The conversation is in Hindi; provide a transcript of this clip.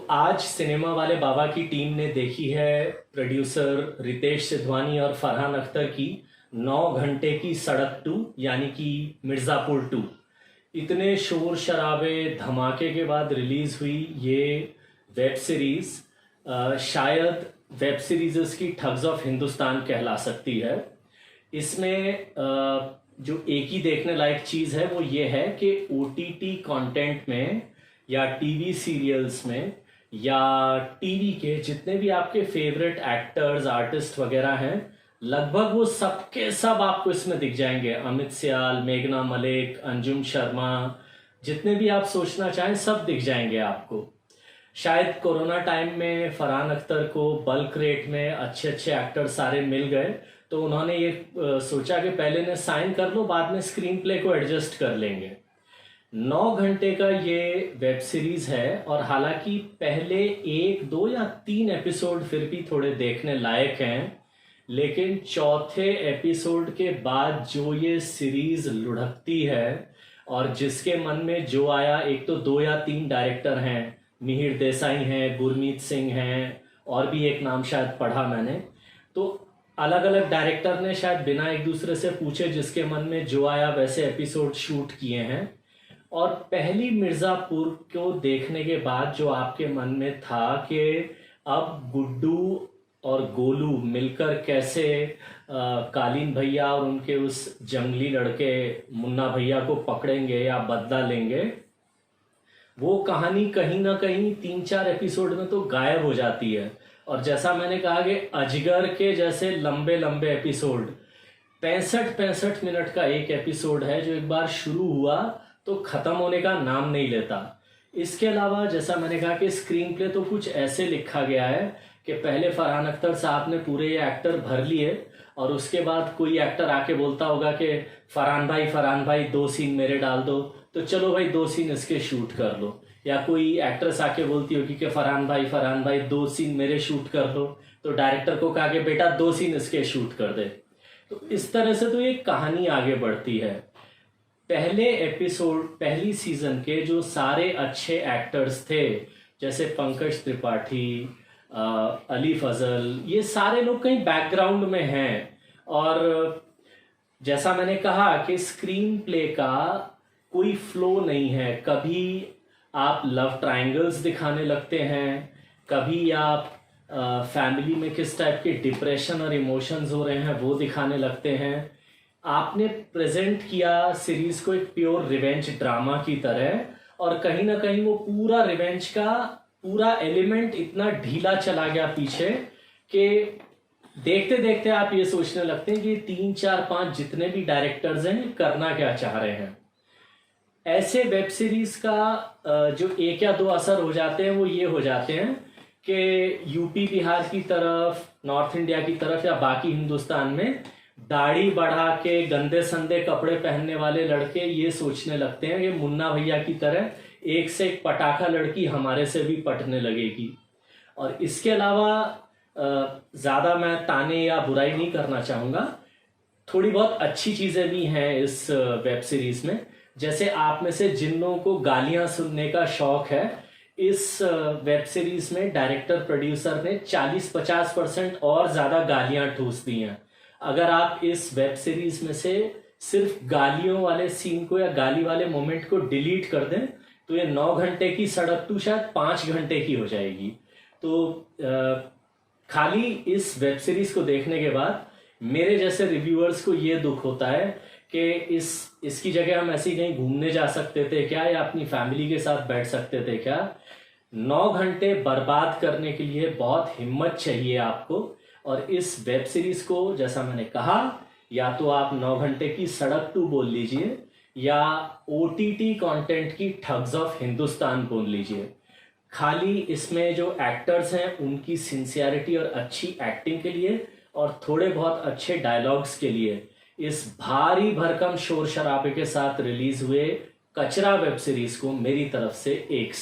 आज सिनेमा वाले बाबा की टीम ने देखी है प्रोड्यूसर रितेश सिद्धवानी और फरहान अख्तर की 9 घंटे की सड़क टू यानी कि मिर्ज़ापुर टू। इतने शोर शराबे धमाके के बाद रिलीज हुई ये वेब सीरीज शायद वेब सीरीज की ठग्स ऑफ हिंदुस्तान कहला सकती है। इसमें जो एक ही देखने लायक चीज़ है वो ये है कि ओटीटी कंटेंट में या टीवी सीरियल्स में या टीवी के जितने भी आपके फेवरेट एक्टर्स आर्टिस्ट वगैरह हैं, लगभग वो सबके सब आपको इसमें दिख जाएंगे। अमित सियाल, मेघना मलिक, अंजुम शर्मा, जितने भी आप सोचना चाहें सब दिख जाएंगे आपको। शायद कोरोना टाइम में फरहान अख्तर को बल्क रेट में अच्छे अच्छे एक्टर सारे मिल गए, तो उन्होंने ये सोचा कि पहले ने साइन कर लो, बाद में स्क्रीन प्ले को एडजस्ट कर लेंगे। 9 घंटे का ये वेब सीरीज है और हालांकि पहले 1, 2 या 3 एपिसोड फिर भी थोड़े देखने लायक हैं, लेकिन चौथे एपिसोड के बाद जो ये सीरीज लुढ़कती है और जिसके मन में जो आया, एक तो 2 या 3 डायरेक्टर हैं, मिहिर देसाई हैं, गुरमीत सिंह हैं, और भी एक नाम शायद पढ़ा मैंने, तो अलग अलग डायरेक्टर ने शायद बिना एक दूसरे से पूछे जिसके मन में जो आया वैसे एपिसोड शूट किए हैं। और पहली मिर्ज़ापुर को देखने के बाद जो आपके मन में था कि अब गुड्डू और गोलू मिलकर कैसे कालीन भैया और उनके उस जंगली लड़के मुन्ना भैया को पकड़ेंगे या बदला लेंगे, वो कहानी कहीं ना कहीं 3-4 एपिसोड में तो गायब हो जाती है। और जैसा मैंने कहा कि अजगर के जैसे लंबे लंबे एपिसोड, 65 मिनट का एक एपिसोड है जो एक बार शुरू हुआ तो ख़त्म होने का नाम नहीं लेता। इसके अलावा जैसा मैंने कहा कि स्क्रीन प्ले तो कुछ ऐसे लिखा गया है कि पहले फरहान अख्तर साहब ने पूरे ये एक्टर भर लिए और उसके बाद कोई एक्टर आके बोलता होगा कि फरहान भाई 2 सीन मेरे डाल दो, तो चलो भाई 2 सीन इसके शूट कर लो। या कोई एक्ट्रेस आके बोलती होगी कि फरहान भाई 2 सीन मेरे शूट कर लो, तो डायरेक्टर को कहा कि बेटा 2 सीन इसके शूट कर दे। तो इस तरह से तो ये कहानी आगे बढ़ती है। पहले एपिसोड, पहली सीजन के जो सारे अच्छे एक्टर्स थे, जैसे पंकज त्रिपाठी, अली फजल, ये सारे लोग कहीं बैकग्राउंड में हैं। और जैसा मैंने कहा कि स्क्रीन प्ले का कोई फ्लो नहीं है। कभी आप लव ट्रायंगल्स दिखाने लगते हैं, कभी आप फैमिली में किस टाइप के डिप्रेशन और इमोशंस हो रहे हैं वो दिखाने लगते हैं। आपने प्रेजेंट किया सीरीज को एक प्योर रिवेंज ड्रामा की तरह, और कहीं ना कहीं वो पूरा रिवेंज का पूरा एलिमेंट इतना ढीला चला गया पीछे कि देखते देखते आप ये सोचने लगते हैं कि 3, 4, 5 जितने भी डायरेक्टर्स हैं करना क्या चाह रहे हैं। ऐसे वेब सीरीज का जो 1 या 2 असर हो जाते हैं वो ये हो जाते हैं कि यूपी बिहार की तरफ, नॉर्थ इंडिया की तरफ या बाकी हिंदुस्तान में दाढ़ी बढ़ा के गंदे संदे कपड़े पहनने वाले लड़के ये सोचने लगते हैं कि मुन्ना भैया की तरह एक से एक पटाखा लड़की हमारे से भी पटने लगेगी। और इसके अलावा ज़्यादा मैं ताने या बुराई नहीं करना चाहूँगा, थोड़ी बहुत अच्छी चीज़ें भी हैं इस वेब सीरीज में। जैसे आप में से जिन लोगों को गालियाँ सुनने का शौक है, इस वेब सीरीज में डायरेक्टर प्रोड्यूसर ने 40-50% और ज़्यादा गालियाँ ठूस दी हैं। अगर आप इस वेब सीरीज में से सिर्फ गालियों वाले सीन को या गाली वाले मोमेंट को डिलीट कर दें तो ये 9 घंटे की सड़क टू शायद 5 घंटे की हो जाएगी। तो खाली इस वेब सीरीज को देखने के बाद मेरे जैसे रिव्यूअर्स को ये दुख होता है कि इसकी जगह हम ऐसी कहीं घूमने जा सकते थे क्या, या अपनी फैमिली के साथ बैठ सकते थे क्या। 9 घंटे बर्बाद करने के लिए बहुत हिम्मत चाहिए आपको। और इस वेब सीरीज को जैसा मैंने कहा, या तो आप 9 घंटे की सड़क टू बोल लीजिए या ओटीटी कंटेंट की ठग्स ऑफ हिंदुस्तान बोल लीजिए। खाली इसमें जो एक्टर्स हैं उनकी सिंसियरिटी और अच्छी एक्टिंग के लिए और थोड़े बहुत अच्छे डायलॉग्स के लिए इस भारी भरकम शोर शराबे के साथ रिलीज हुए कचरा वेब सीरीज को मेरी तरफ से 1 स्टार।